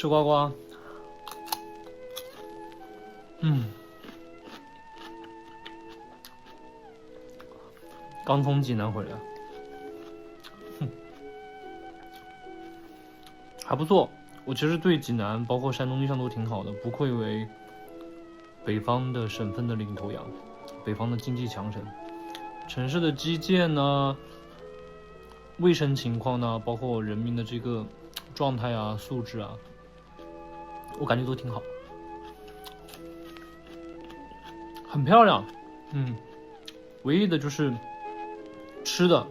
吃瓜瓜。刚从济南回来，还不错。我其实对济南包括山东印象都挺好的，不愧为北方的省份的领头羊，北方的经济强城。城市的基建呢，卫生情况呢，包括人民的这个状态啊、素质啊，我感觉都挺好，很漂亮。唯一的就是吃的，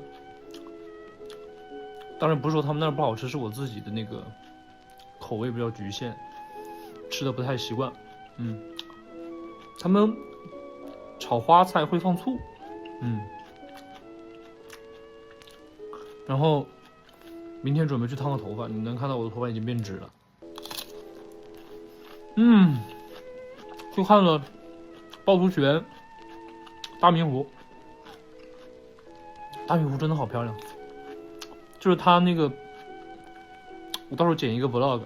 当然不是说他们那儿不好吃，是我自己的那个口味比较局限，吃的不太习惯。他们炒花菜会放醋，然后明天准备去烫个头发，你能看到我的头发已经变直了。去看了趵突泉、大明湖。大明湖真的好漂亮，就是它那个，我到时候剪一个 vlog，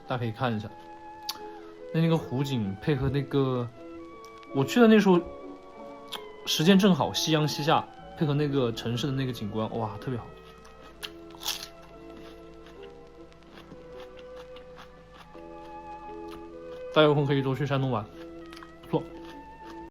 大家可以看一下。那个湖景配合那个，我去的那时候时间正好，夕阳西下，配合那个城市的那个景观，哇，特别好。大家有空可以多去山东玩。